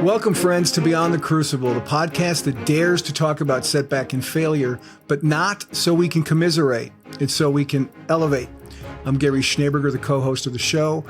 Welcome, friends, to Beyond the Crucible, the podcast that dares to talk about setback and failure, but not so we can commiserate. It's so we can elevate. I'm Gary Schneeberger, the co-host of the show,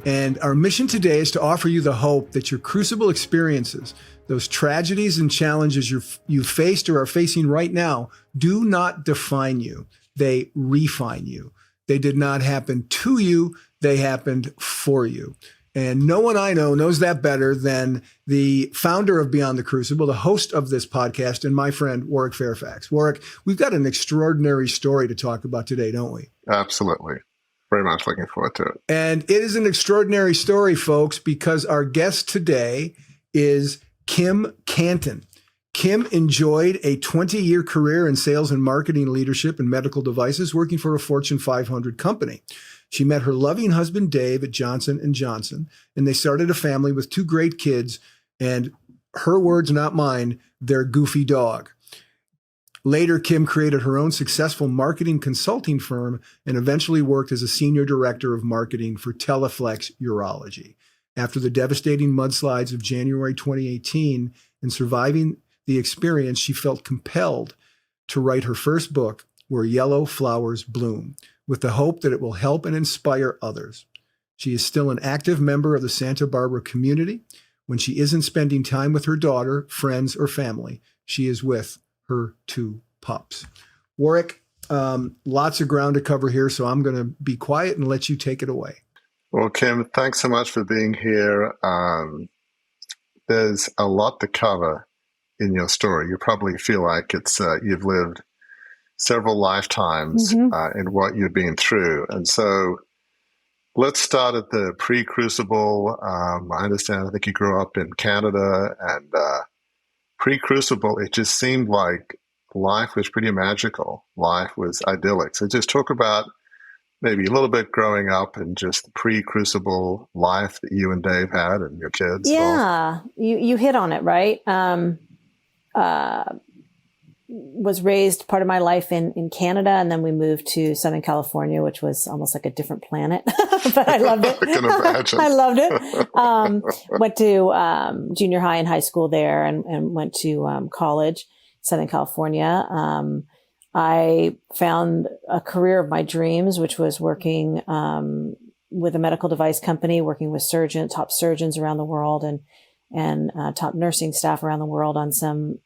and our mission today is to offer you the hope that your crucible experiences, those tragedies and challenges you've faced or are facing right now, do not define you. They refine you. They did not happen to you. They happened for you. And no one I know knows that better than the founder of Beyond the Crucible, the host of this podcast, and my friend, Warwick Fairfax. Warwick, we've got an extraordinary story to talk about today, don't we? Absolutely. Very much looking forward to it. And it is an extraordinary story, folks, because our guest today is Kim Cantin. Kim enjoyed a 20-year career in sales and marketing leadership in medical devices, working for a Fortune 500 company. She met her loving husband, Dave, at Johnson & Johnson, and they started a family with two great kids, and her words, not mine, their goofy dog. Later, Kim created her own successful marketing consulting firm and eventually worked as a senior director of marketing for Teleflex Urology. After the devastating mudslides of January 2018 and surviving the experience, she felt compelled to write her first book, Where Yellow Flowers Bloom, with the hope that it will help and inspire others. She is still an active member of the Santa Barbara community. When she isn't spending time with her daughter, friends, or family, she is with her two pups. Warwick, lots of ground to cover here, so I'm going to be quiet and let you take it away. Well, Kim, thanks so much for being here. There's a lot to cover in your story. You probably feel like it's you've lived several lifetimes in what you've been through. And so let's start at the pre-Crucible. I understand, I think you grew up in Canada, and pre-Crucible, it just seemed like life was pretty magical. Life was idyllic. So just talk about maybe a little bit growing up and just the pre-Crucible life that you and Dave had and your kids. Yeah, you hit on it, right? Was raised part of my life in Canada, and then we moved to Southern California, which was almost like a different planet, but I loved it. I can imagine. I loved it. Went to junior high and high school there, and went to college, Southern California. I found a career of my dreams, which was working with a medical device company, working with top surgeons around the world, and top nursing staff around the world on some,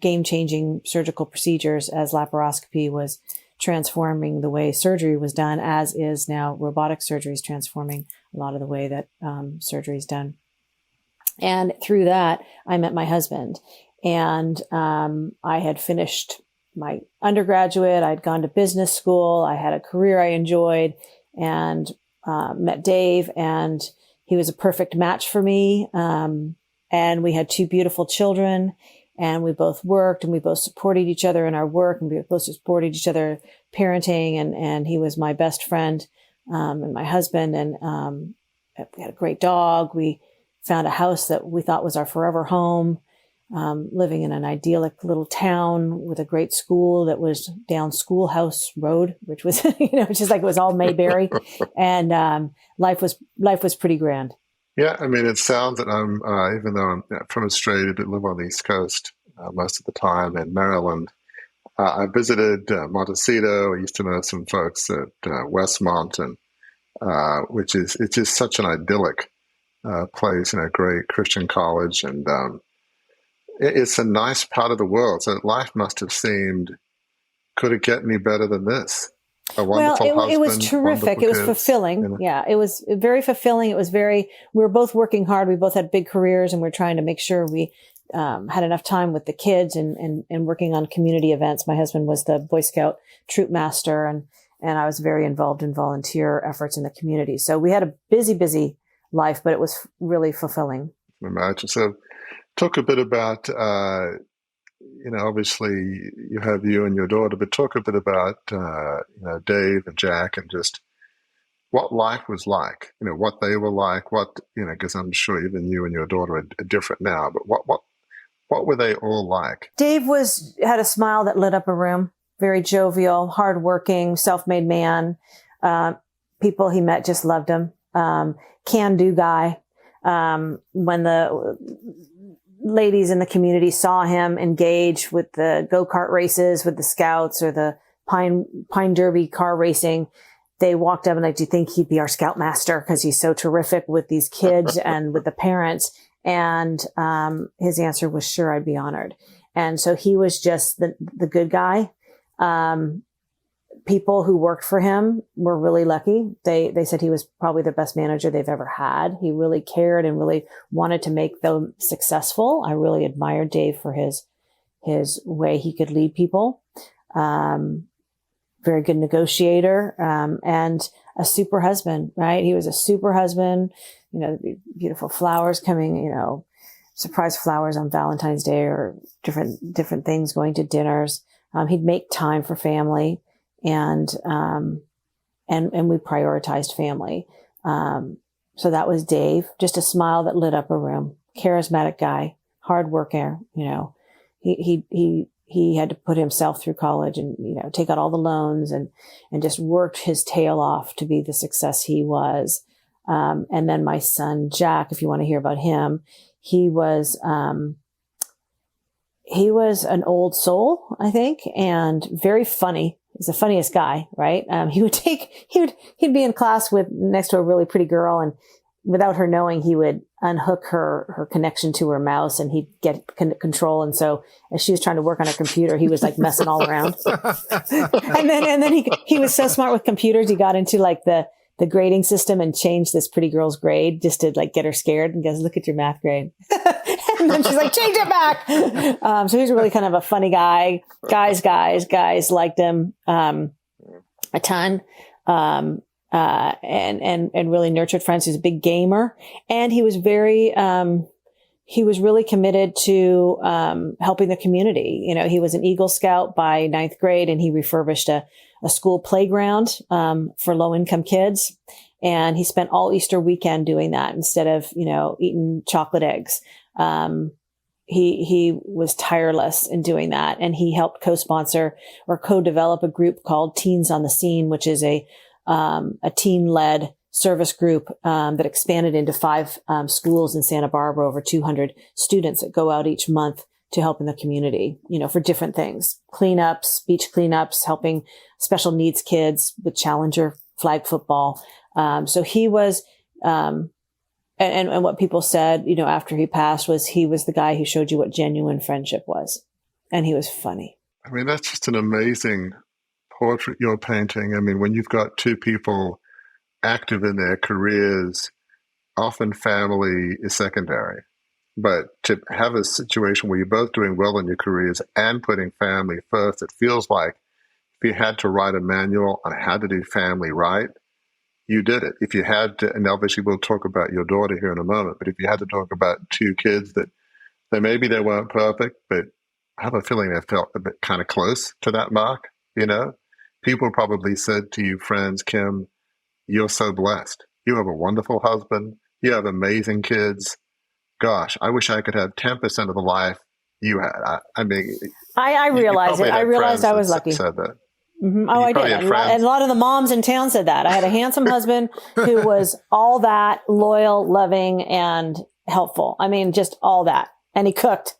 game-changing surgical procedures, as laparoscopy was transforming the way surgery was done, as is now robotic surgery is transforming a lot of the way that surgery is done. And through that, I met my husband, and I had finished my undergraduate. I'd gone to business school. I had a career I enjoyed, and met Dave, and he was a perfect match for me. And we had two beautiful children, and we both worked, and we both supported each other in our work, and we both supported each other parenting. And he was my best friend, and my husband. And we had a great dog. We found a house that we thought was our forever home, living in an idyllic little town with a great school that was down Schoolhouse Road, which was, just like it was all Mayberry. And life was pretty grand. Yeah, I mean, it sounds that I'm, even though I'm from Australia, but live on the East Coast most of the time in Maryland. I visited Montecito. I used to know some folks at Westmont, and it's just such an idyllic place, great Christian college, and it's a nice part of the world. So life must have seemed, could it get any better than this? It was terrific. It was fulfilling. Yeah, it was very fulfilling. It was we were both working hard. We both had big careers, and we're trying to make sure we had enough time with the kids and working on community events. My husband was the Boy Scout troop master, and I was very involved in volunteer efforts in the community. So we had a busy life, but it was really fulfilling. Imagine. So talk a bit about, obviously you have you and your daughter, but talk a bit about, Dave and Jack, and just what life was like, what they were like, because I'm sure even you and your daughter are different now, but what were they all like? Dave had a smile that lit up a room, very jovial, hardworking, self-made man. People he met just loved him. Can-do guy. When ladies in the community saw him engage with the go-kart races with the scouts or the Pine Derby car racing, they walked up and like, do you think he'd be our scoutmaster? Because he's so terrific with these kids and with the parents. And his answer was, sure, I'd be honored. And so he was just the good guy. People who worked for him were really lucky. They said he was probably the best manager they've ever had. He really cared and really wanted to make them successful. I really admired Dave for his way he could lead people. Very good negotiator, and a super husband, right? He was a super husband, beautiful flowers coming, surprise flowers on Valentine's Day or different things, going to dinners. He'd make time for family, and we prioritized family. So that was Dave, just a smile that lit up a room, charismatic guy, hard worker, he had to put himself through college and, take out all the loans and just worked his tail off to be the success he was. And then my son, Jack, if you want to hear about him, he was an old soul, I think, and very funny. He's the funniest guy, right? He'd be in class next to a really pretty girl, and without her knowing, he would unhook her connection to her mouse and he'd get control. And so as she was trying to work on her computer, he was like messing all around. and then he was so smart with computers. He got into like the grading system and changed this pretty girl's grade just to like get her scared and goes, look at your math grade. And then she's like, change it back. So he's really kind of a funny guy. Guys liked him, a ton. And really nurtured friends. He was a big gamer, and he was really committed to, helping the community. He was an Eagle Scout by 9th grade, and he refurbished a school playground, for low income kids. And he spent all Easter weekend doing that instead of, eating chocolate eggs. He was tireless in doing that. And he helped co-sponsor or co-develop a group called Teens on the Scene, which is a teen-led service group that expanded into 5 schools in Santa Barbara, over 200 students that go out each month to help in the community, for different things, cleanups, beach cleanups, helping special needs kids with Challenger flag football. So he was, and what people said, after he passed was he was the guy who showed you what genuine friendship was. And he was funny. I mean, that's just an amazing portrait you're painting. I mean, when you've got 2 people active in their careers, often family is secondary. But to have a situation where you're both doing well in your careers and putting family first, it feels like if you had to write a manual on how to do family right, you did it. If you had to, and obviously we'll talk about your daughter here in a moment, but if you had to talk about 2 kids that maybe they weren't perfect, but I have a feeling they felt a bit kind of close to that mark, People probably said to you, friends, Kim, you're so blessed. You have a wonderful husband. You have amazing kids. Gosh, I wish I could have 10% of the life you had. I mean, I realized it. I realized I was lucky. Said that. Mm-hmm. Oh, I did. And a lot of the moms in town said that. I had a handsome husband who was all that, loyal, loving, and helpful. I mean, just all that. And he cooked.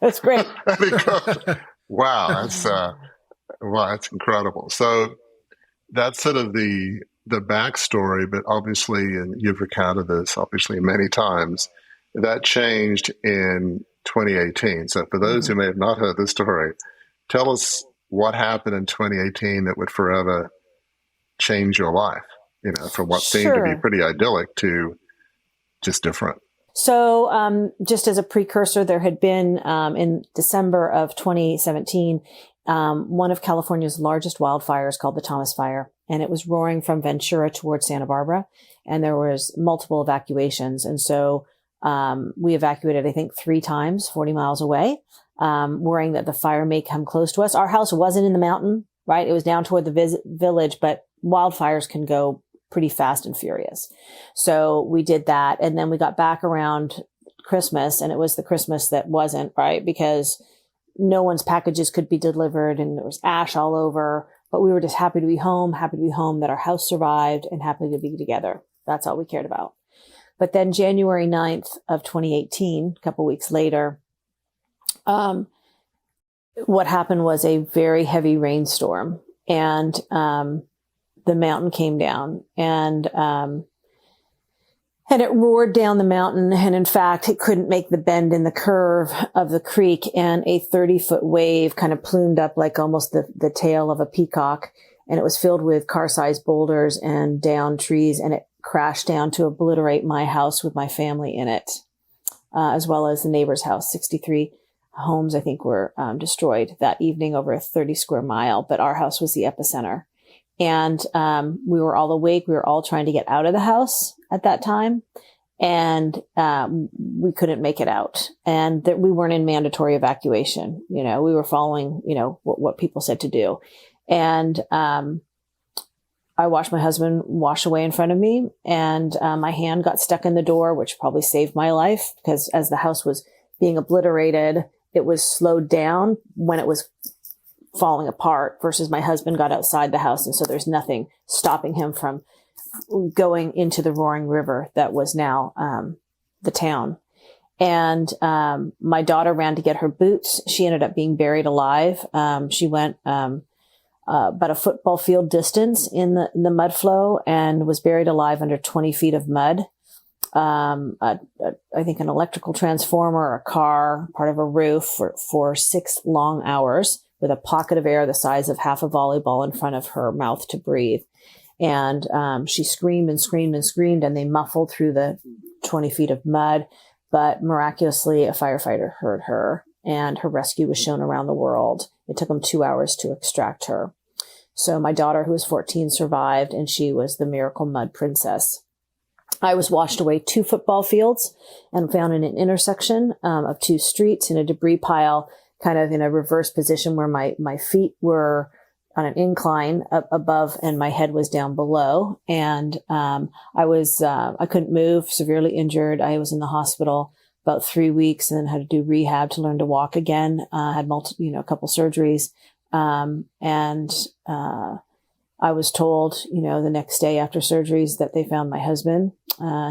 That's great. And he cooked. Wow, that's incredible. So that's sort of the backstory, but obviously, and you've recounted this obviously many times, that changed in 2018. So for those who may have not heard this story, tell us what happened in 2018 that would forever change your life, from what seemed to be pretty idyllic to just different. So just as a precursor, there had been in December of 2017, one of California's largest wildfires called the Thomas Fire, and it was roaring from Ventura towards Santa Barbara, and there was multiple evacuations. And so we evacuated, I think, 3 times, 40 miles away, worrying that the fire may come close to us. Our house wasn't in the mountain, right? It was down toward the village, but wildfires can go pretty fast and furious. So we did that. And then we got back around Christmas, and it was the Christmas that wasn't, right? Because no one's packages could be delivered and there was ash all over, but we were just happy to be home, that our house survived, and happy to be together. That's all we cared about. But then January 9th of 2018, a couple weeks later, what happened was a very heavy rainstorm, and the mountain came down, and it roared down the mountain. And in fact, it couldn't make the bend in the curve of the creek, and a 30-foot wave kind of plumed up like almost the tail of a peacock. And it was filled with car-sized boulders and downed trees, and it crashed down to obliterate my house with my family in it, as well as the neighbor's house. 63 homes, I think, were destroyed that evening over a 30 square mile, but our house was the epicenter. And we were all awake. We were all trying to get out of the house at that time, and we couldn't make it out. And we weren't in mandatory evacuation. We were following, what people said to do. And I watched my husband wash away in front of me, and my hand got stuck in the door, which probably saved my life, because as the house was being obliterated, it was slowed down when it was falling apart, versus my husband got outside the house. And so there's nothing stopping him from going into the roaring river that was now the town. And my daughter ran to get her boots. She ended up being buried alive. She went about a football field distance in the mud flow and was buried alive under 20 feet of mud. I think an electrical transformer, a car, part of a roof for 6 long hours, with a pocket of air the size of half a volleyball in front of her mouth to breathe. And she screamed and screamed and screamed, and they muffled through the 20 feet of mud. But miraculously, a firefighter heard her, and her rescue was shown around the world. It took them 2 hours to extract her. So my daughter, who was 14, survived, and she was the miracle mud princess. I was washed away 2 football fields and found in an intersection of 2 streets in a debris pile, kind of in a reverse position where my feet were on an incline up above and my head was down below. And I couldn't move, severely injured. I was in the hospital about 3 weeks and then had to do rehab to learn to walk again. Had a couple surgeries. I was told, the next day after surgeries that they found my husband.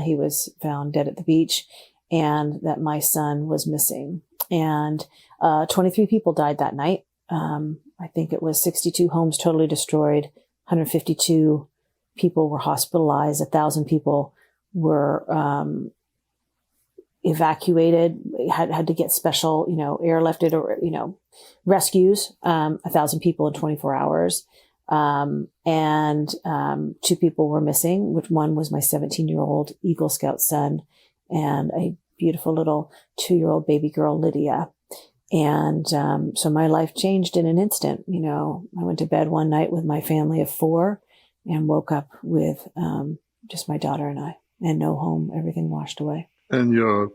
He was found dead at the beach, and that my son was missing. And 23 people died that night. I think it was 62 homes totally destroyed. 152 people were hospitalized. 1,000 people were evacuated, had to get special, airlifted or, rescues. 1,000 people in 24 hours. And 2 people were missing, which one was my 17-year-old Eagle Scout son and a beautiful little 2-year-old baby girl, Lydia. And so my life changed in an instant. I went to bed one night with my family of 4 and woke up with just my daughter and I, and no home, everything washed away. And your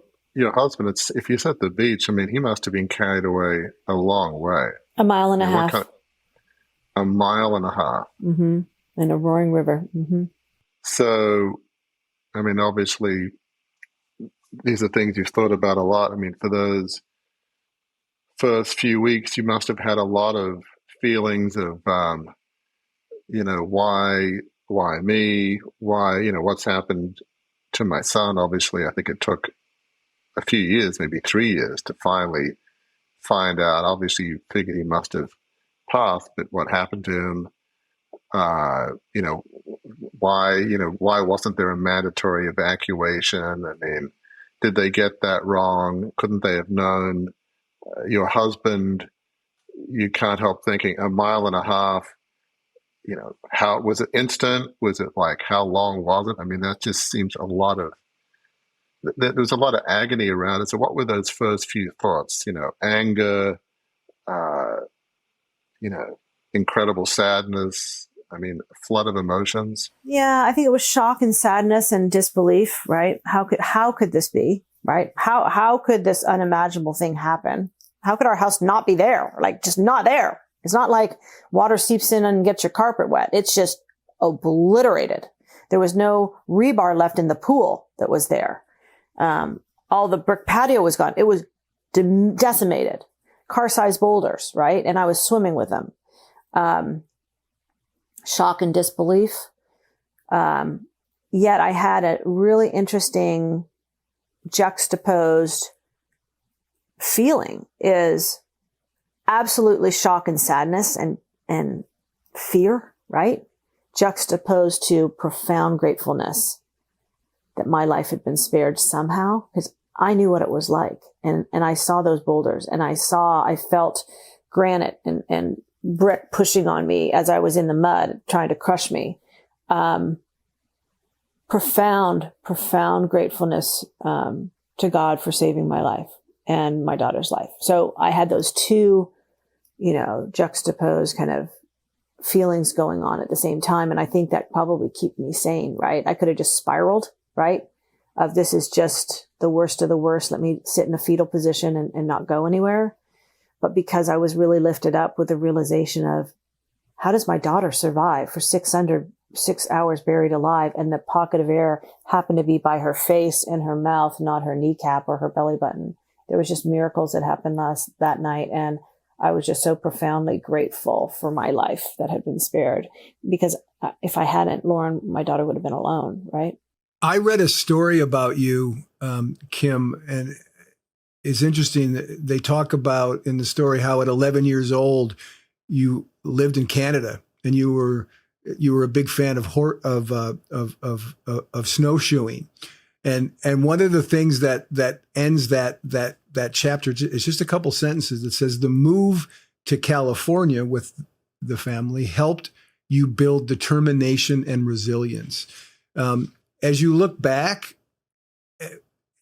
husband, if you said the beach, he must have been carried away a long way. A mile and a half. A mile and a half. Mm-hmm. And a roaring river. Mm-hmm. So, obviously, these are things you've thought about a lot. For those first few weeks, you must have had a lot of feelings of, why me? Why, what's happened to my son? Obviously, I think it took a few years, maybe 3 years, to finally find out. Obviously, you figured he must have passed, but what happened to him? Why wasn't there a mandatory evacuation? Did they get that wrong? Couldn't they have known? Your husband, you can't help thinking, a mile and a half, how was it instant? Was it how long was it? That just seems there was a lot of agony around it. So what were those first few thoughts? Anger, incredible sadness. A flood of emotions. Yeah, I think it was shock and sadness and disbelief, right? How could this be, right? How could this unimaginable thing happen? How could our house not be there? Just not there. It's not like water seeps in and gets your carpet wet. It's just obliterated. There was no rebar left in the pool that was there. All the brick patio was gone. It was decimated. Car-sized boulders, right? And I was swimming with them. Shock and disbelief. yet I had a really interesting juxtaposed feeling, is absolutely shock and sadness and fear, right? Juxtaposed to profound gratefulness that my life had been spared somehow, because I knew what it was like. And I saw those boulders, and I felt granite and brick pushing on me as I was in the mud, trying to crush me. Profound gratefulness, to God for saving my life and my daughter's life. So I had those two, juxtaposed kind of feelings going on at the same time. And I think that probably kept me sane, right? I could have just spiraled, right? Of this is just the worst of the worst. Let me sit in a fetal position and not go anywhere. But because I was really lifted up with the realization of, how does my daughter survive for 6 hours buried alive, and the pocket of air happened to be by her face and her mouth, not her kneecap or her belly button. There was just miracles that happened that night. And I was just so profoundly grateful for my life that had been spared, because if I hadn't, Lauren, my daughter would have been alone, right? I read a story about you, Kim, and it's interesting that they talk about in the story how at 11 years old, you lived in Canada, and you were a big fan of snowshoeing. And one of the things that ends that chapter is just a couple sentences that says, the move to California with the family helped you build determination and resilience. As you look back,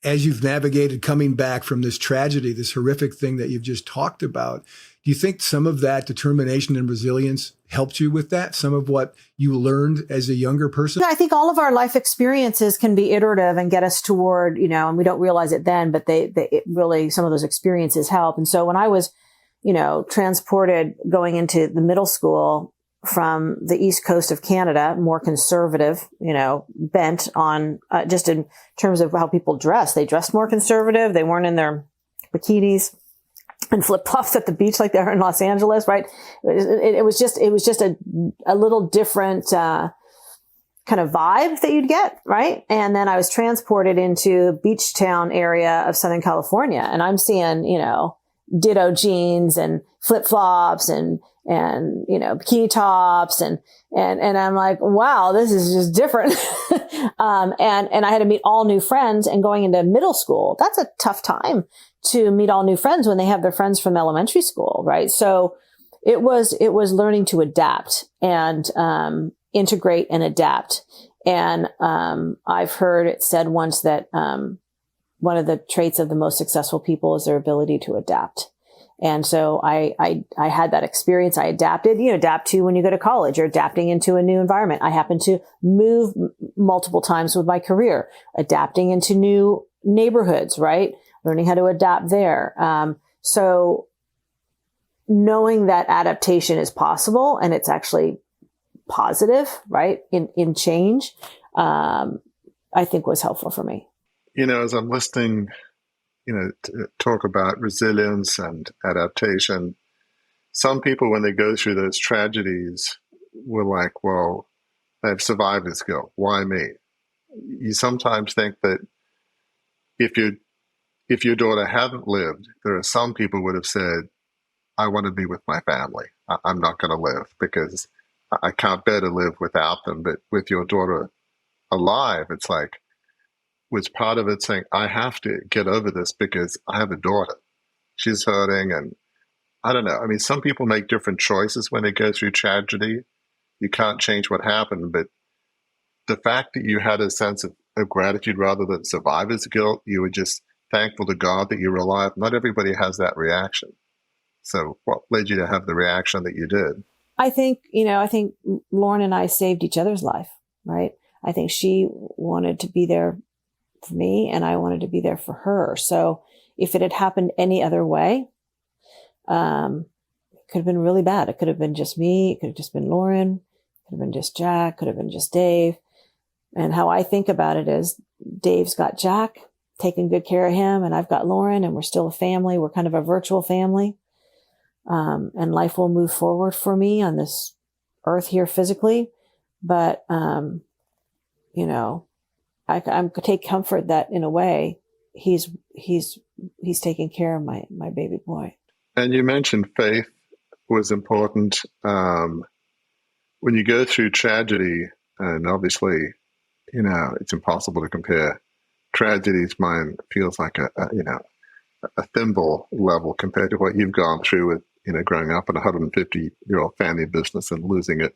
as you've navigated coming back from this tragedy, this horrific thing that you've just talked about, do you think some of that determination and resilience helped you with that? Some of what you learned as a younger person? Yeah, I think all of our life experiences can be iterative and get us toward, and we don't realize it then, but it really, some of those experiences help. And so when I was, transported going into the middle school from the East Coast of Canada, more conservative, bent on, just in terms of how people dress. They dressed more conservative. They weren't in their bikinis and flip-flops at the beach like they are in Los Angeles, right? It was just a little different kind of vibe that you'd get, right? And then I was transported into beach town area of Southern California, and I'm seeing, ditto jeans and flip-flops and bikini tops and I'm like, wow, this is just different. And I had to meet all new friends, and going into middle school, that's a tough time to meet all new friends when they have their friends from elementary school, right? So it was learning to adapt and, integrate and adapt. And, I've heard it said once that, one of the traits of the most successful people is their ability to adapt. And so I had that experience. I adapted, adapt to when you go to college, you're adapting into a new environment. I happened to move multiple times with my career, adapting into new neighborhoods, right? Learning how to adapt there. So knowing that adaptation is possible and it's actually positive, right? In change, I think was helpful for me. As I'm listening, to talk about resilience and adaptation, some people, when they go through those tragedies, were like, well, they have survivor's guilt. Why me? You sometimes think that if your daughter hadn't lived, there are some people would have said, I want to be with my family. I'm not going to live because I can't bear to live without them. But with your daughter alive, it's like, was part of it saying, I have to get over this because I have a daughter. She's hurting. And I don't know. I mean, some people make different choices when they go through tragedy. You can't change what happened. But the fact that you had a sense of gratitude rather than survivor's guilt, you were just thankful to God that you were alive. Not everybody has that reaction. So what led you to have the reaction that you did? I think Lauren and I saved each other's life, right? I think she wanted to be there for me and I wanted to be there for her. So if it had happened any other way, it could have been really bad. It could have been just me. It could have just been Lauren. It could have been just Jack. Could have been just Dave. And how I think about it is Dave's got Jack, taking good care of him, and I've got Lauren, and we're still a family. We're kind of a virtual family. And life will move forward for me on this earth here physically. But, I'm take comfort that in a way he's taking care of my baby boy. And you mentioned faith was important. When you go through tragedy, and obviously, it's impossible to compare. Tragedy's mine feels like a thimble level compared to what you've gone through with, growing up in a 150-year-old family business and losing it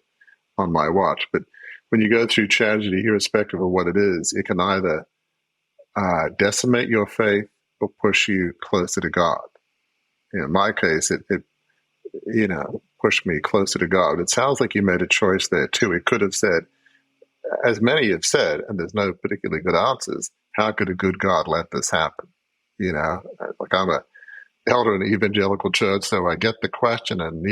on my watch. But when you go through tragedy, irrespective of what it is, it can either decimate your faith or push you closer to God. In my case, it pushed me closer to God. It sounds like you made a choice there too. It could have said, as many have said, and there's no particularly good answers, how could a good God let this happen? Like I'm a elder in an evangelical church, so I get the question, and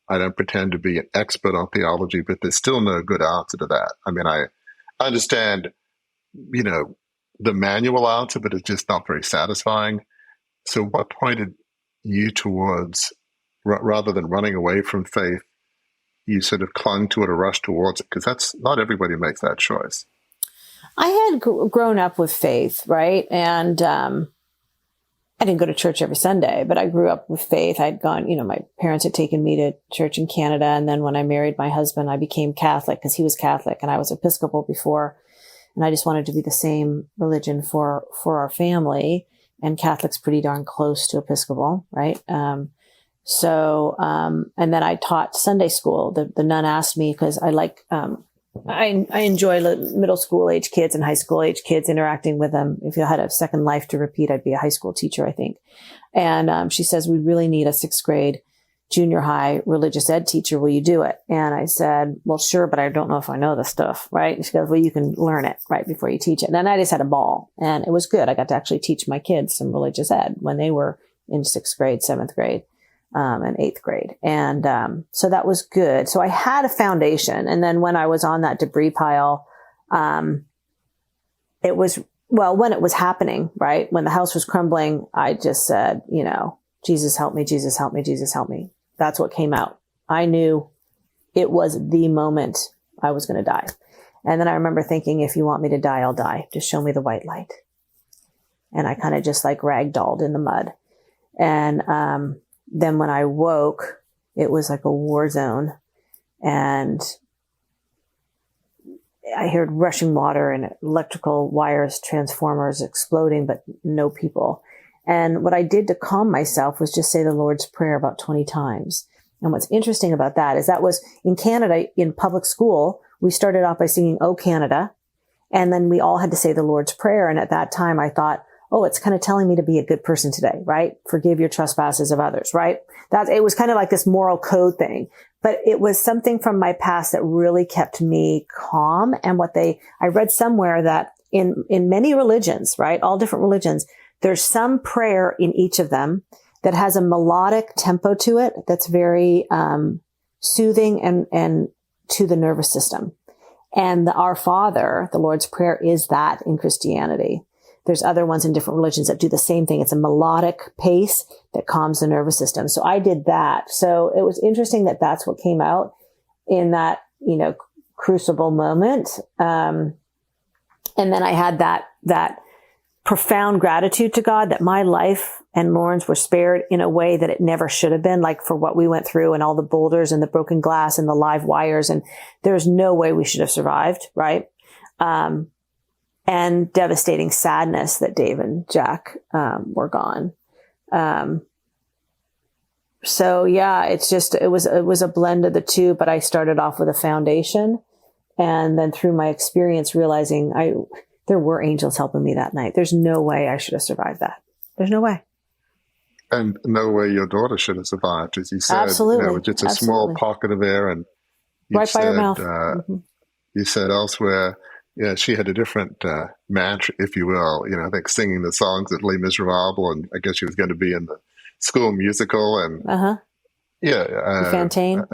I don't pretend to be an expert on theology, but there's still no good answer to that. I mean, I understand, the manual answer, but it's just not very satisfying. So what pointed you towards, rather than running away from faith, you sort of clung to it or rushed towards it? Because that's not everybody makes that choice. I had grown up with faith, right? And I didn't go to church every Sunday, but I grew up with faith. I'd gone, my parents had taken me to church in Canada. And then when I married my husband, I became Catholic because he was Catholic and I was Episcopal before. And I just wanted to be the same religion for our family. And Catholic's pretty darn close to Episcopal, right? And then I taught Sunday school. The nun asked me, because I like, I enjoy middle school age kids and high school age kids, interacting with them. If I had a second life to repeat, I'd be a high school teacher, I think. And she says, we really need a 6th grade junior high religious ed teacher. Will you do it? And I said, well, sure, but I don't know if I know the stuff, right? And she goes, well, you can learn it right before you teach it. And then I just had a ball, and it was good. I got to actually teach my kids some religious ed when they were in 6th grade, 7th grade. And 8th grade. And so that was good. So I had a foundation. And then when I was on that debris pile, it was, when it was happening, right? When the house was crumbling, I just said, Jesus, help me, Jesus, help me, Jesus, help me. That's what came out. I knew it was the moment I was going to die. And then I remember thinking, if you want me to die, I'll die. Just show me the white light. And I kind of just like ragdolled in the mud. And, then when I woke, it was like a war zone, and I heard rushing water and electrical wires, transformers exploding, but no people. And what I did to calm myself was just say the Lord's Prayer about 20 times. And what's interesting about that is that was in Canada, in public school, we started off by singing, "O Canada," and then we all had to say the Lord's Prayer. And at that time I thought, oh, it's kind of telling me to be a good person today, right? Forgive your trespasses of others, right? It was kind of like this moral code thing, but it was something from my past that really kept me calm. And I read somewhere that in many religions, right? All different religions, there's some prayer in each of them that has a melodic tempo to it that's very, soothing and to the nervous system. And the Our Father, the Lord's Prayer, is that in Christianity. There's other ones in different religions that do the same thing. It's a melodic pace that calms the nervous system. So I did that. So it was interesting that that's what came out in that, crucible moment. And then I had that profound gratitude to God that my life and Lauren's were spared in a way that it never should have been, like for what we went through and all the boulders and the broken glass and the live wires. And there's no way we should have survived, right? And devastating sadness that Dave and Jack were gone. So yeah, it was a blend of the two, but I started off with a foundation, and then through my experience realizing there were angels helping me that night. There's no way I should have survived that. There's no way. And no way your daughter should have survived, as you said. Absolutely. Just a small pocket of air, and right by her mouth. You said elsewhere, she had a different mantra, if you will. I think singing the songs at Les Miserables, and I guess she was going to be in the school musical, and Cantin.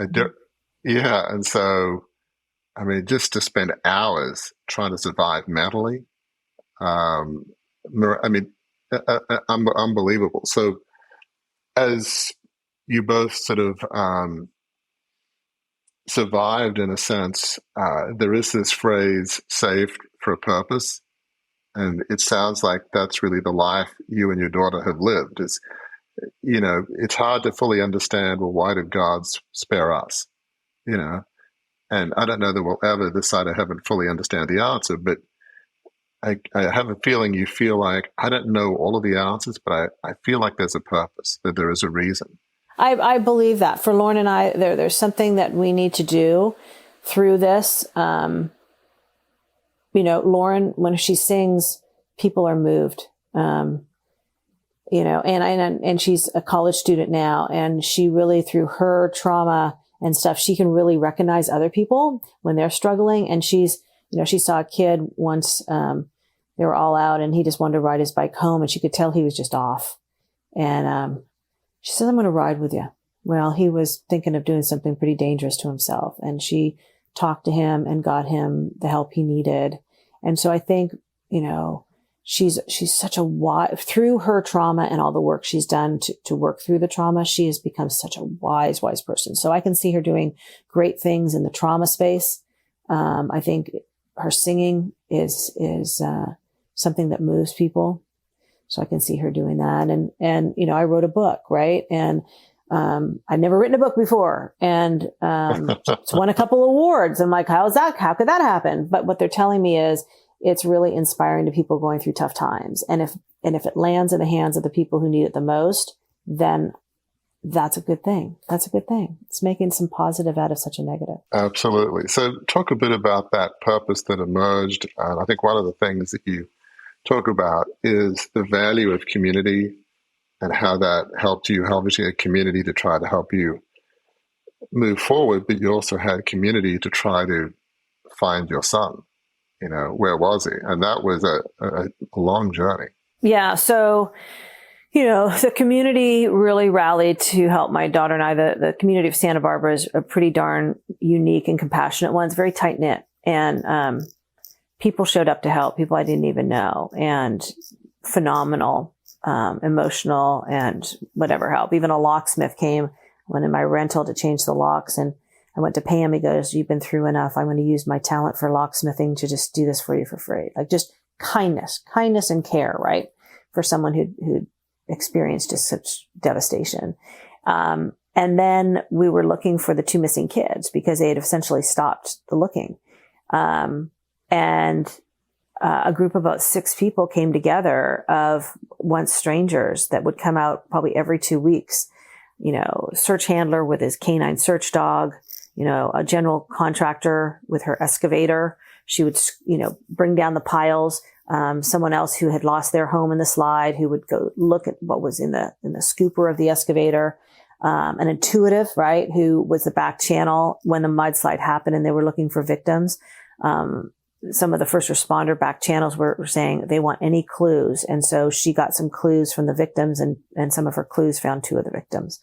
And so, I mean, just to spend hours trying to survive mentally, unbelievable. So, as you both sort of survived, in a sense, there is this phrase, saved for a purpose. And it sounds like that's really the life you and your daughter have lived. It's hard to fully understand, well, why did God spare us? And I don't know that we'll ever, this side of heaven, fully understand the answer, but I have a feeling you feel like, I don't know all of the answers, but I feel like there's a purpose, that there is a reason. I believe that for Lauren and I, there's something that we need to do through this. Lauren, when she sings, people are moved. And she's a college student now, and she really, through her trauma and stuff, she can really recognize other people when they're struggling. And she saw a kid once, they were all out and he just wanted to ride his bike home, and she could tell he was just off. And, she said, I'm going to ride with you. Well, he was thinking of doing something pretty dangerous to himself. And she talked to him and got him the help he needed. And so I think, she's such through her trauma and all the work she's done to work through the trauma, she has become such a wise person. So I can see her doing great things in the trauma space. I think her singing is something that moves people. So I can see her doing that. And I wrote a book, right? And I'd never written a book before, and it's won a couple awards. I'm like, how could that happen? But what they're telling me is it's really inspiring to people going through tough times. And if it lands in the hands of the people who need it the most, then that's a good thing. That's a good thing. It's making some positive out of such a negative. Absolutely. So talk a bit about that purpose that emerged. And I think one of the things that you talk about is the value of community and how that helped you. Obviously, a community to try to help you move forward, but you also had community to try to find your son. Where was he? And that was a long journey. Yeah. So, the community really rallied to help my daughter and I. The community of Santa Barbara is a pretty darn unique and compassionate one. It's very tight knit, and people showed up to help, people I didn't even know, and phenomenal, emotional and whatever help. Even a locksmith came, went in my rental to change the locks, and I went to pay him. He goes, "You've been through enough. I'm going to use my talent for locksmithing to just do this for you for free." Like, just kindness and care, right? For someone who experienced just such devastation. And then we were looking for the two missing kids because they had essentially stopped the looking. And a group of about 6 people came together of once strangers that would come out probably every 2 weeks. Search handler with his canine search dog, a general contractor with her excavator. She would, bring down the piles. Someone else who had lost their home in the slide, who would go look at what was in the scooper of the excavator. An intuitive, right, who was the back channel when the mudslide happened and they were looking for victims. Some of the first responder back channels were saying they want any clues. And so she got some clues from the victims, and some of her clues found 2 of the victims.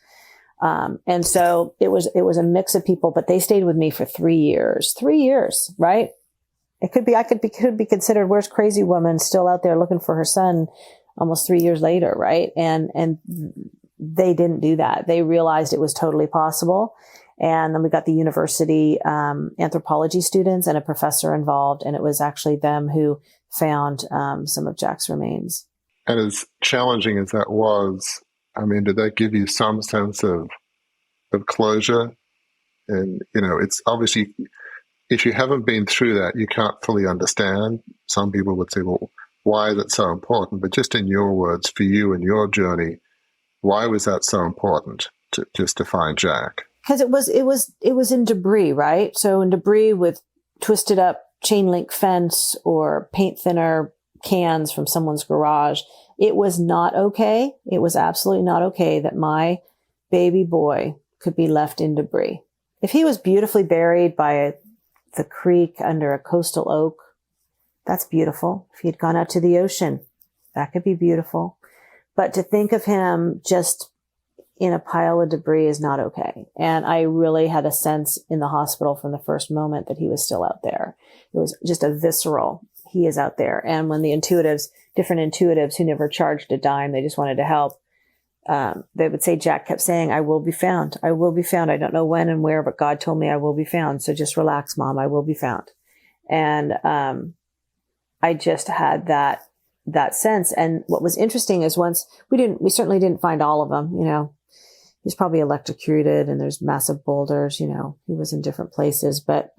And so it was a mix of people, but they stayed with me for 3 years. 3 years, right? It could be considered, where's crazy woman still out there looking for her son almost 3 years later, right? And they didn't do that. They realized it was totally possible. And then we got the university anthropology students and a professor involved, and it was actually them who found some of Jack's remains. And as challenging as that was, did that give you some sense of closure? And, it's obviously, if you haven't been through that, you can't fully understand. Some people would say, well, why is it so important? But just in your words, for you and your journey, why was that so important to find Jack? Because it was in debris, right? So in debris with twisted up chain link fence or paint thinner cans from someone's garage. It was not okay. It was absolutely not okay that my baby boy could be left in debris. If he was beautifully buried by the creek under a coastal oak, that's beautiful. If he had gone out to the ocean, that could be beautiful. But to think of him just in a pile of debris is not okay. And I really had a sense in the hospital from the first moment that he was still out there. It was just a visceral, he is out there. And when the different intuitives who never charged a dime, they just wanted to help, they would say, Jack kept saying, I will be found. I will be found. I don't know when and where, but God told me I will be found. So just relax, Mom. I will be found. And I just had that sense. And what was interesting is once we certainly didn't find all of them, he's probably electrocuted and there's massive boulders, he was in different places. But,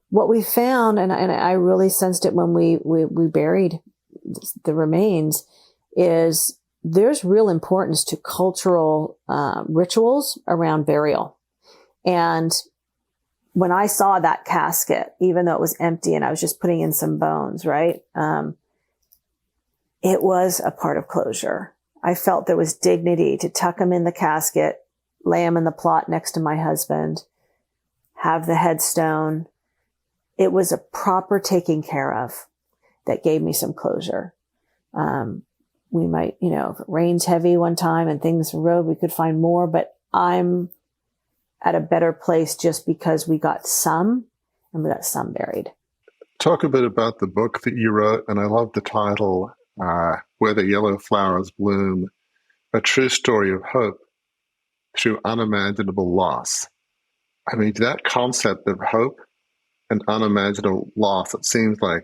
what we found, and I really sensed it when we buried the remains, is there's real importance to cultural rituals around burial. And when I saw that casket, even though it was empty and I was just putting in some bones, right? It was a part of closure. I felt there was dignity to tuck him in the casket, lay him in the plot next to my husband, have the headstone. It was a proper taking care of that gave me some closure. We might, if it rains heavy one time and things road, we could find more, but I'm at a better place just because we got some buried. Talk a bit about the book that you wrote, and I love the title, Where the Yellow Flowers Bloom, a true story of hope through unimaginable loss. I mean, that concept of hope and unimaginable loss, it seems like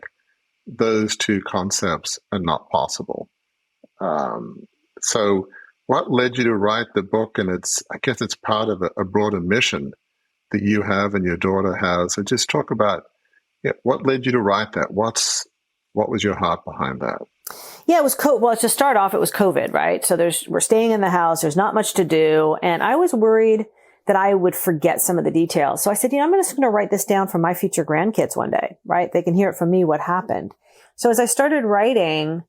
those two concepts are not possible. So what led you to write the book? And I guess it's part of a broader mission that you have and your daughter has. So just talk about what led you to write that? What was your heart behind that? Yeah, it was well, to start off, it was COVID, right? So we're staying in the house. There's not much to do. And I was worried that I would forget some of the details. So I said, I'm just going to write this down for my future grandkids one day, right? They can hear it from me, what happened. So as I started writing,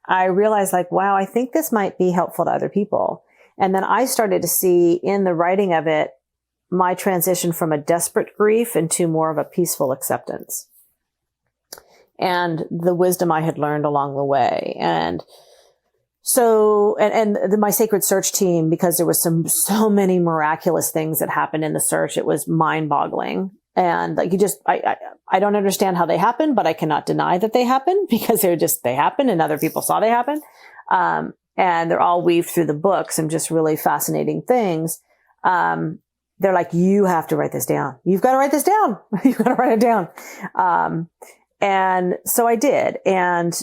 I realized wow, I think this might be helpful to other people. And then I started to see in the writing of it, my transition from a desperate grief into more of a peaceful acceptance. And the wisdom I had learned along the way. And so, my sacred search team, because there was so many miraculous things that happened in the search, it was mind boggling. And I don't understand how they happened, but I cannot deny that they happened because they happened and other people saw they happen. And they're all weaved through the book, some just really fascinating things. They're like, you have to write this down. You've got to write this down. You've got to write it down. And so I did. And,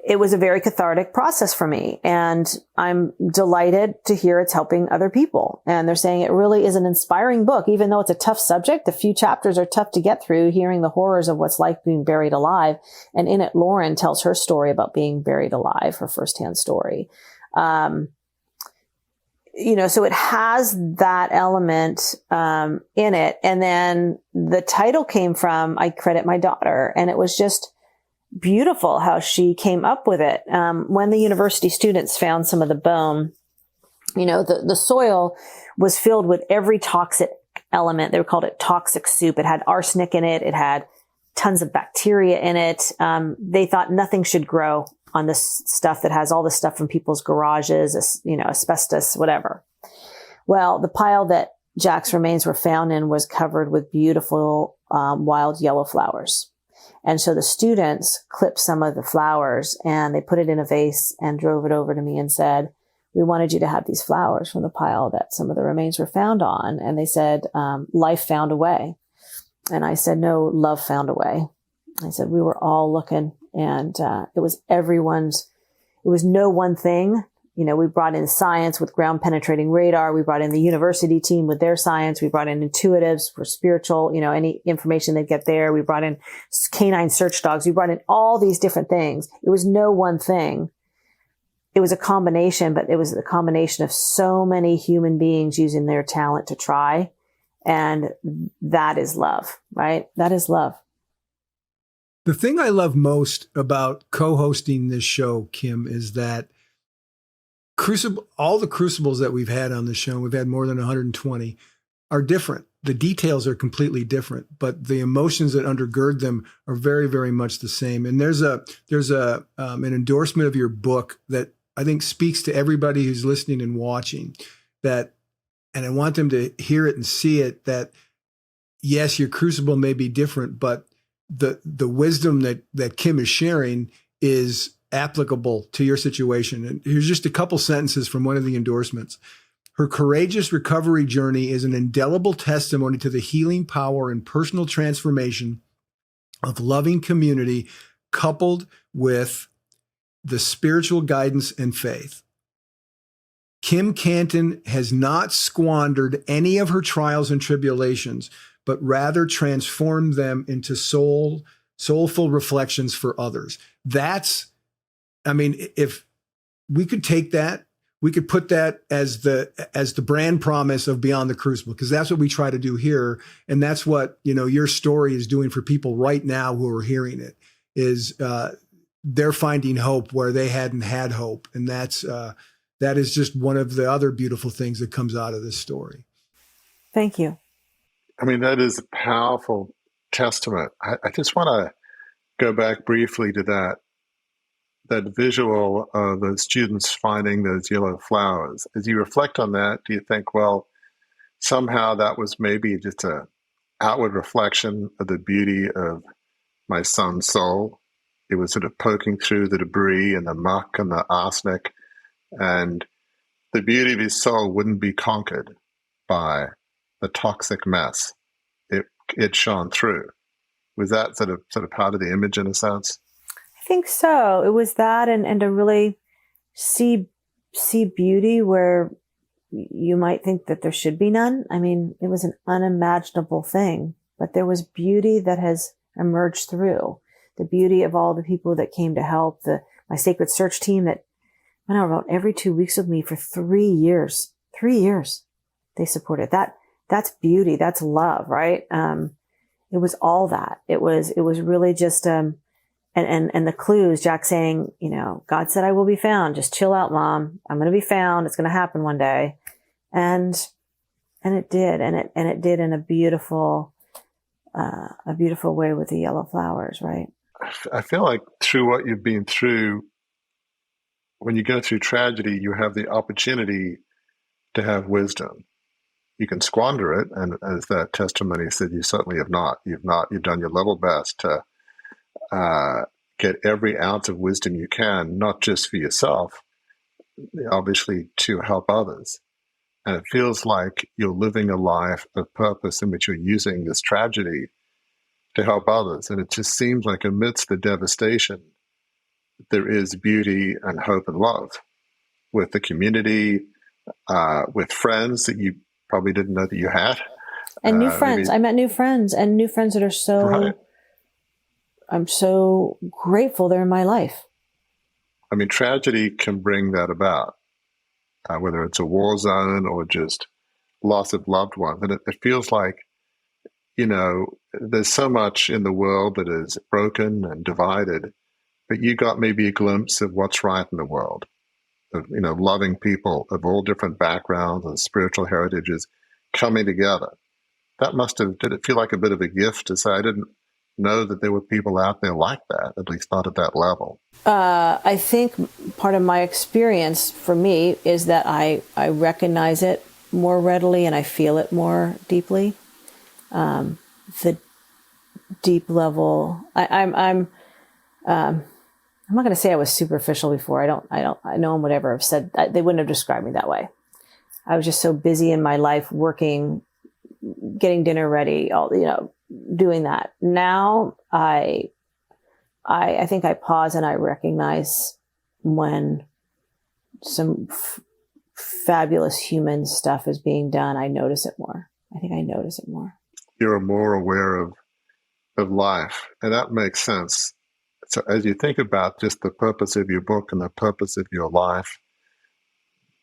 it was a very cathartic process for me. And I'm delighted to hear it's helping other people. And they're saying it really is an inspiring book, even though it's a tough subject. The few chapters are tough to get through, hearing the horrors of what's like being buried alive. And in it, Lauren tells her story about being buried alive, her firsthand story. So it has that element in it. And then the title came from, I credit my daughter, and it was just beautiful how she came up with it. When the university students found some of the bone, the soil was filled with every toxic element. They called it toxic soup. It had arsenic in it. It had tons of bacteria in it. They thought nothing should grow on this stuff that has all this stuff from people's garages, asbestos, whatever. Well, the pile that Jack's remains were found in was covered with beautiful wild yellow flowers. And so the students clipped some of the flowers and they put it in a vase and drove it over to me and said, we wanted you to have these flowers from the pile that some of the remains were found on. And they said, life found a way. And I said, no, love found a way. I said, we were all looking, and it was no one thing. We brought in science with ground penetrating radar. We brought in the university team with their science. We brought in intuitives for spiritual, any information they'd get there. We brought in canine search dogs. We brought in all these different things. It was no one thing. It was a combination, but it was the combination of so many human beings using their talent to try. And that is love, right? That is love. The thing I love most about co-hosting this show, Kim, is that Crucible, all the crucibles that we've had on the show, we've had more than 120, are different. The details are completely different, but the emotions that undergird them are very, very much the same. And there's an endorsement of your book that I think speaks to everybody who's listening and watching, and I want them to hear it and see it, that yes, your crucible may be different, but the wisdom that Kim is sharing is applicable to your situation. And here's just a couple sentences from one of the endorsements. Her courageous recovery journey is an indelible testimony to the healing power and personal transformation of loving community coupled with the spiritual guidance and faith. Kim Cantin has not squandered any of her trials and tribulations, but rather transformed them into soulful reflections for others. If we could take that, we could put that as the brand promise of Beyond the Crucible, because that's what we try to do here. And that's what, your story is doing for people right now who are hearing it, is they're finding hope where they hadn't had hope. And that is just one of the other beautiful things that comes out of this story. Thank you. That is a powerful testament. I just want to go back briefly to that visual of the students finding those yellow flowers. As you reflect on that, do you think, well, somehow that was maybe just an outward reflection of the beauty of my son's soul? It was sort of poking through the debris and the muck and the arsenic, and the beauty of his soul wouldn't be conquered by the toxic mess. It shone through. Was that sort of part of the image in a sense? I think so. It was that, and to really see beauty where you might think that there should be none. It was an unimaginable thing, but there was beauty that has emerged through. The beauty of all the people that came to help, my sacred search team that went out about every 2 weeks with me for 3 years. 3 years they supported that. That's beauty. That's love, right? It was all that. It was really just, and the clues, Jack saying, God said, I will be found. Just chill out, Mom. I'm going to be found. It's going to happen one day. And it did. And it did in a beautiful way with the yellow flowers, right? I feel like through what you've been through, when you go through tragedy, you have the opportunity to have wisdom. You can squander it, and as that testimony said, you certainly have not. You've done your level best to get every ounce of wisdom you can, not just for yourself, obviously to help others. And it feels like you're living a life of purpose in which you're using this tragedy to help others. And it just seems like amidst the devastation, there is beauty and hope and love with the community, with friends that you probably didn't know that you had. And new friends. I met new friends that are so, right. I'm so grateful they're in my life. Tragedy can bring that about, whether it's a war zone or just loss of loved ones. And it feels like, there's so much in the world that is broken and divided, but you got maybe a glimpse of what's right in the world, of, loving people of all different backgrounds and spiritual heritages coming together. Did it feel like a bit of a gift to say, I didn't know that there were people out there like that, at least not at that level? I think part of my experience for me is that I recognize it more readily and I feel it more deeply. The deep level, I'm not going to say I was superficial before. No one would ever have said that. They wouldn't have described me that way. I was just so busy in my life working, getting dinner ready, doing that. Now I think I pause and I recognize when some fabulous human stuff is being done. I notice it more. I think I notice it more. You're more aware of life, and that makes sense. So as you think about just the purpose of your book and the purpose of your life,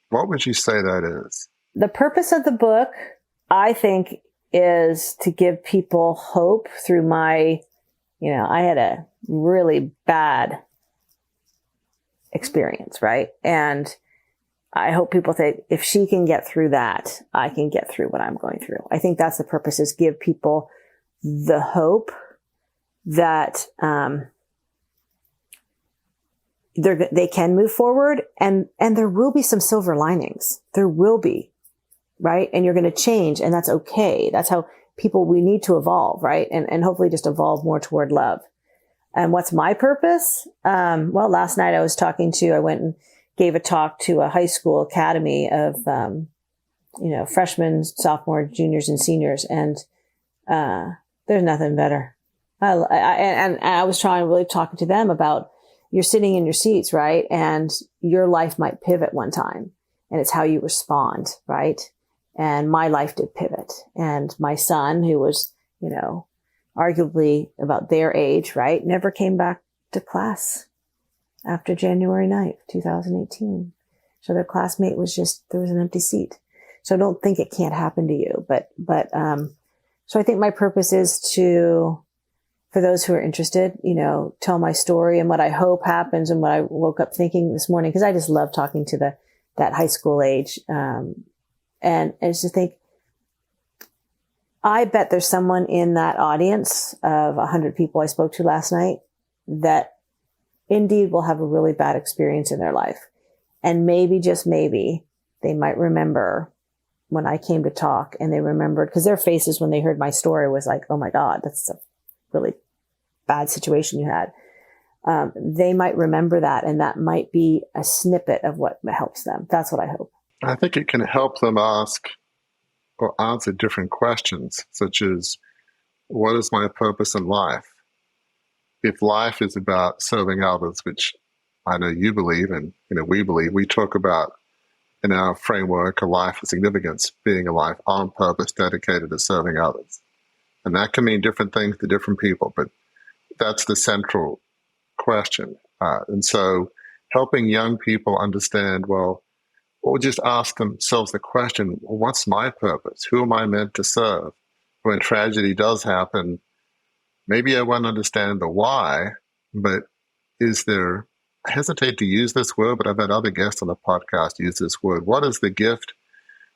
what would you say that is? The purpose of the book, I think, is to give people hope through my, I had a really bad experience, right? And I hope people think, if she can get through that, I can get through what I'm going through. I think that's the purpose, is give people the hope that they can move forward, and there will be some silver linings. There will be, right? And you're going to change, and that's okay. That's how we need to evolve, right? And hopefully just evolve more toward love. And what's my purpose? Well, last night I went and gave a talk to a high school academy of, freshmen, sophomores, juniors, and seniors. And there's nothing better. And I was really talking to them about, you're sitting in your seats, right? And your life might pivot one time, and it's how you respond, right? And my life did pivot. And my son, who was, arguably about their age, right, never came back to class after January 9th, 2018. So their classmate there was an empty seat. So I don't think it can't happen to you. So I think my purpose is for those who are interested, tell my story and what I hope happens and what I woke up thinking this morning, because I just love talking to that high school age. And just to think, I bet there's someone in that audience of 100 people I spoke to last night that indeed will have a really bad experience in their life. And maybe, just maybe, they might remember when I came to talk, and they remembered, because their faces when they heard my story was like, oh my God, that's a really bad situation you had. They might remember that, and that might be a snippet of what helps them. That's what I hope. I think it can help them ask or answer different questions, such as, what is my purpose in life? If life is about serving others, which I know you believe and we believe, we talk about in our framework, a life of significance, being a life on purpose dedicated to serving others. And that can mean different things to different people, but that's the central question. And so helping young people understand, or just ask themselves the question, well, what's my purpose? Who am I meant to serve? When tragedy does happen, maybe I won't understand the why, but I hesitate to use this word, but I've had other guests on the podcast use this word. What is the gift?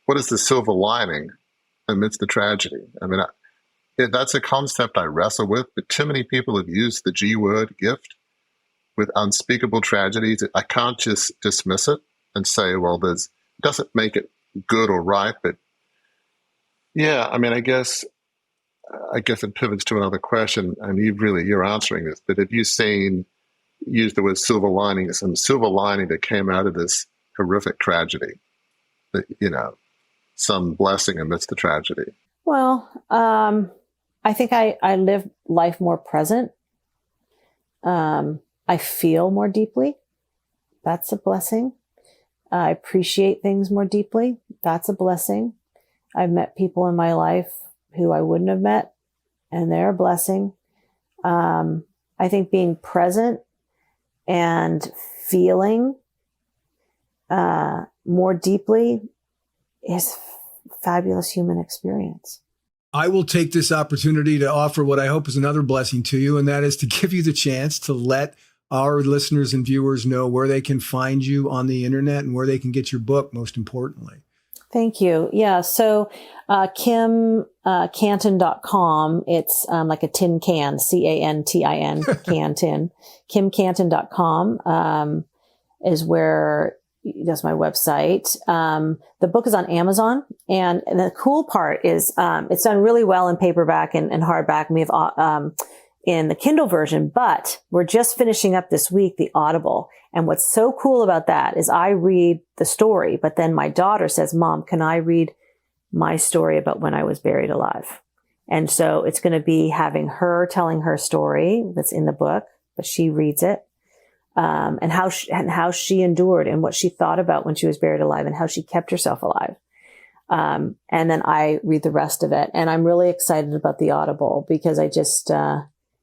What is the silver lining amidst the tragedy? I mean, that's a concept I wrestle with, but too many people have used the G word, gift, with unspeakable tragedies. I can't just dismiss it and say, well, it doesn't make it good or right. But yeah, I mean, I guess it pivots to another question, and you're answering this, but have you used the word silver lining, some silver lining that came out of this horrific tragedy, that, some blessing amidst the tragedy? Well, I think I live life more present. I feel more deeply. That's a blessing. I appreciate things more deeply. That's a blessing. I've met people in my life who I wouldn't have met, and they're a blessing. I think being present and feeling more deeply is a fabulous human experience. I will take this opportunity to offer what I hope is another blessing to you, and that is to give you the chance to let our listeners and viewers know where they can find you on the internet and where they can get your book, most importantly. Thank you. Yeah. So, Cantin.com, it's like a tin can, Cantin, Cantin. KimCantin.com is where that's my website. The book is on Amazon, and the cool part is it's done really well in paperback and hardback. And we have in the Kindle version, but we're just finishing up this week the Audible. And what's so cool about that is I read the story, but then my daughter says, Mom, can I read my story about when I was buried alive? And so it's going to be having her telling her story that's in the book, but she reads it. And how she endured and what she thought about when she was buried alive and how she kept herself alive. And then I read the rest of it. And I'm really excited about the Audible because I just,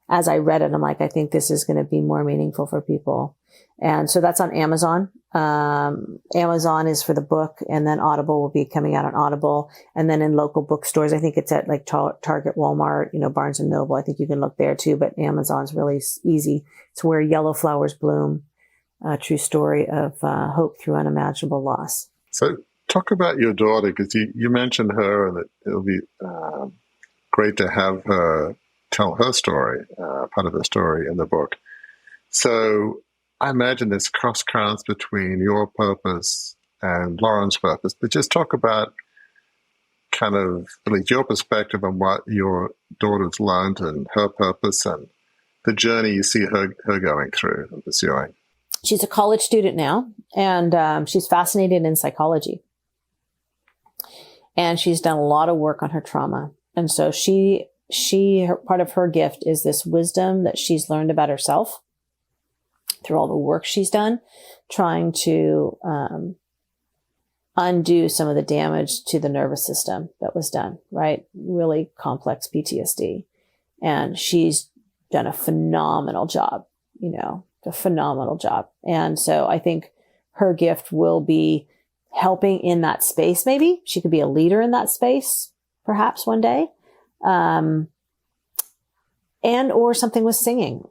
as I read it, I'm like, I think this is going to be more meaningful for people. And so that's on Amazon. Amazon is for the book, and then Audible will be coming out on Audible. And then in local bookstores, I think it's at like Target, Walmart, Barnes and Noble. I think you can look there too, but Amazon's really easy. It's where yellow flowers bloom, a true story of hope through unimaginable loss. So talk about your daughter, because you mentioned her, and it'll be great to have her tell her story, part of the story in the book. So I imagine there's cross currents between your purpose and Lauren's purpose, but just talk about kind of at least your perspective on what your daughter's learned and her purpose and the journey you see her going through and pursuing. She's a college student now, and she's fascinated in psychology. And she's done a lot of work on her trauma. And so she part of her gift is this wisdom that she's learned about herself through all the work she's done, trying to undo some of the damage to the nervous system that was done, right? Really complex PTSD. And she's done a phenomenal job, a phenomenal job. And so I think her gift will be helping in that space. Maybe she could be a leader in that space, perhaps one day. And or something with singing.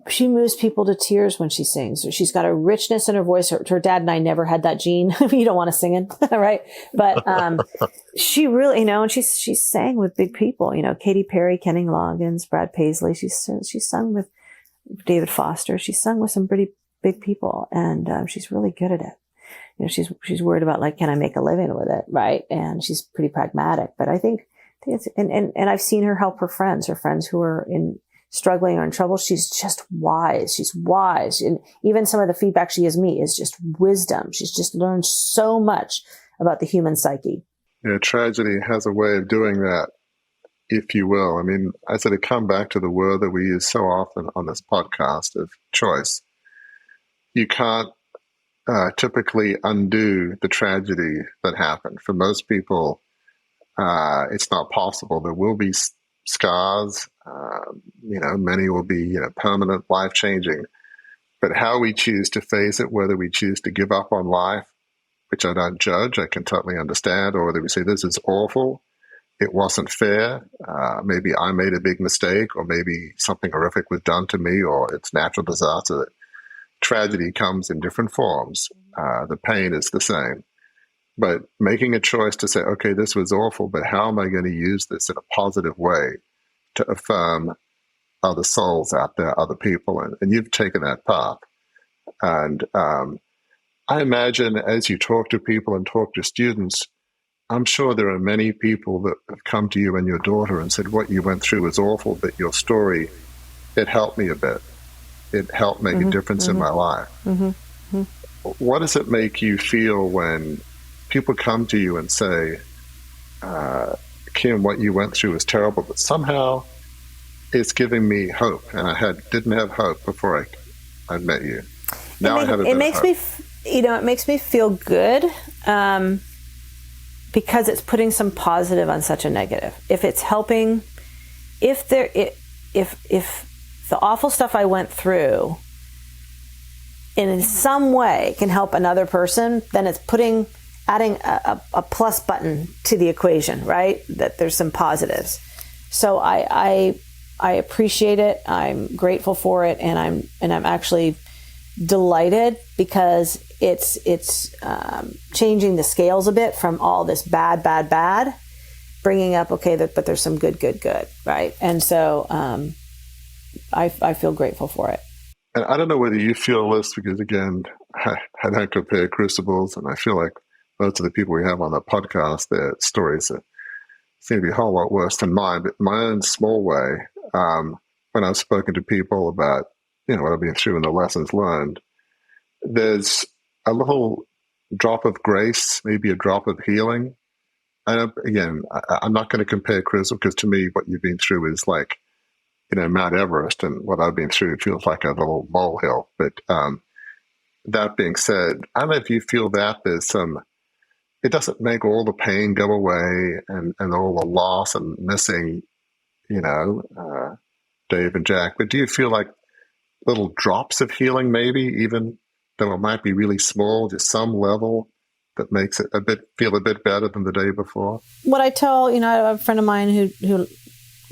She moves people to tears when she sings. She's got a richness in her voice. Her dad and I never had that gene. You don't want to sing it, right? But she really, and she sang with big people. Katy Perry, Kenny Loggins, Brad Paisley. She sung with David Foster. She sung with some pretty big people, and she's really good at it. She's worried about, like, can I make a living with it, right? And she's pretty pragmatic. But I think it's, and I've seen her help her friends who are struggling or in trouble. She's just wise. She's wise. And even some of the feedback she gives me is just wisdom. She's just learned so much about the human psyche. Yeah, tragedy has a way of doing that, if you will. I mean, I sort of come back to the word that we use so often on this podcast of choice. You can't typically undo the tragedy that happened. For most people, it's not possible. There will be scars, many will be, permanent, life-changing. But how we choose to face it, whether we choose to give up on life, which I don't judge, I can totally understand, or whether we say this is awful, it wasn't fair, maybe I made a big mistake, or maybe something horrific was done to me, or it's natural disaster. Tragedy comes in different forms. The pain is the same. But making a choice to say, okay, this was awful, but how am I going to use this in a positive way to affirm other souls out there, other people? And you've taken that path. And I imagine as you talk to people and talk to students, I'm sure there are many people that have come to you and your daughter and said, what you went through was awful, but your story, it helped me a bit. It helped make a difference in my life. What does it make you feel when people come to you and say, Kim, what you went through was terrible, but somehow it's giving me hope, and I didn't have hope before I met you. Now I have a bit of hope. It makes me feel good because it's putting some positive on such a negative. If it's helping, if the awful stuff I went through in some way can help another person, then it's adding a plus button to the equation, right? That there's some positives. So I appreciate it. I'm grateful for it, and I'm actually delighted because it's changing the scales a bit from all this bad, bringing up, okay, but there's some good, right? And so I feel grateful for it. And I don't know whether you feel this, because again, I don't compare crucibles, and I feel like most of the people we have on the podcast, their stories seem to be a whole lot worse than mine. But in my own small way, when I've spoken to people about, what I've been through and the lessons learned, there's a little drop of grace, maybe a drop of healing. And again, I'm not going to compare Crucible, because to me, what you've been through is like, Mount Everest, and what I've been through feels like a little molehill. But that being said, I don't know if you feel that there's it doesn't make all the pain go away and all the loss and missing, Dave and Jack. But do you feel like little drops of healing, maybe, even though it might be really small, just some level that makes it feel a bit better than the day before? What I tell, a friend of mine who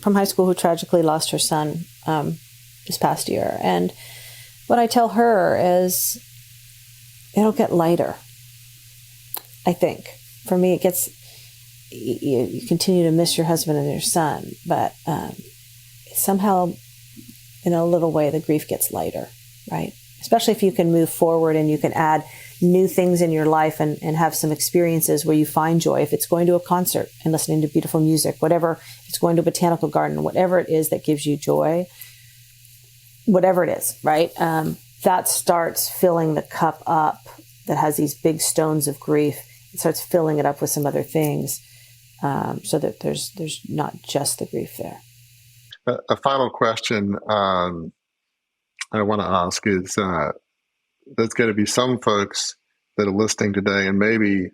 from high school who tragically lost her son this past year, and what I tell her is it'll get lighter. I think for me, it gets, you continue to miss your husband and your son, but somehow in a little way, the grief gets lighter, right? Especially if you can move forward and you can add new things in your life and have some experiences where you find joy. If it's going to a concert and listening to beautiful music, whatever, it's going to a botanical garden, whatever it is that gives you joy, whatever it is, right? That starts filling the cup up that has these big stones of grief. It starts filling it up with some other things. so that there's not just the grief there. A final question I want to ask is, there's going to be some folks that are listening today, and maybe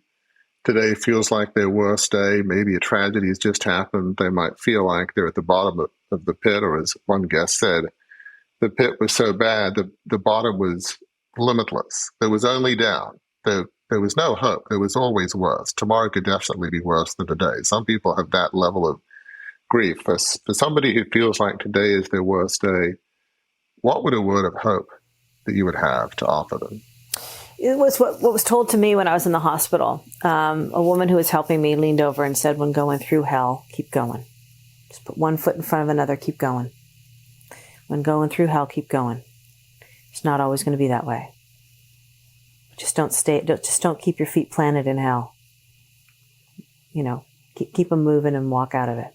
today feels like their worst day. Maybe a tragedy has just happened. They might feel like they're at the bottom of the pit, or as one guest said, the pit was so bad, the bottom was limitless. There was only down. There was no hope. There was always worse. Tomorrow could definitely be worse than today. Some people have that level of grief. For somebody who feels like today is their worst day, what would a word of hope that you would have to offer them? It was what was told to me when I was in the hospital. A woman who was helping me leaned over and said, when going through hell, keep going. Just put one foot in front of another, keep going. When going through hell, keep going. It's not always going to be that way. Just don't keep your feet planted in hell. Keep them moving and walk out of it.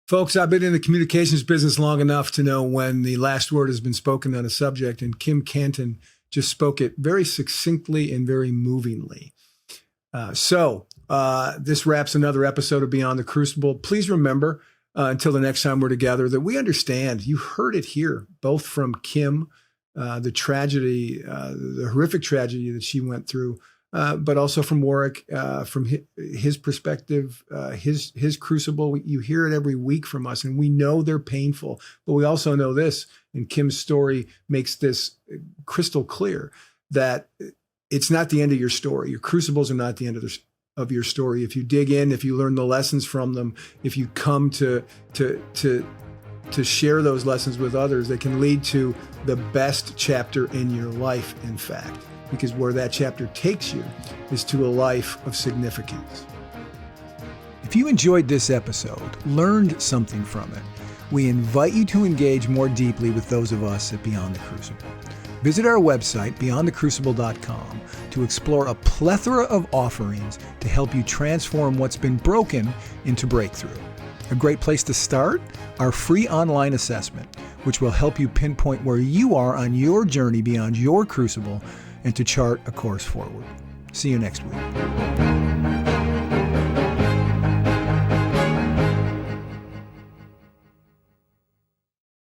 Folks, I've been in the communications business long enough to know when the last word has been spoken on a subject, and Kim Cantin just spoke it very succinctly and very movingly. So this wraps another episode of Beyond the Crucible. Please remember, until the next time we're together, that we understand. You heard it here, both from Kim, the tragedy, the horrific tragedy that she went through, but also from Warwick, from his perspective, his crucible. You hear it every week from us, and we know they're painful, but we also know this, and Kim's story makes this crystal clear, that it's not the end of your story. Your crucibles are not the end of your story. If you dig in, if you learn the lessons from them, if you come to share those lessons with others, they can lead to the best chapter in your life, in fact, because where that chapter takes you is to a life of significance. If you enjoyed this episode, learned something from it, we invite you to engage more deeply with those of us at Beyond the Crucible. Visit our website, beyondthecrucible.com, to explore a plethora of offerings to help you transform what's been broken into breakthrough. A great place to start? Our free online assessment, which will help you pinpoint where you are on your journey beyond your crucible and to chart a course forward. See you next week.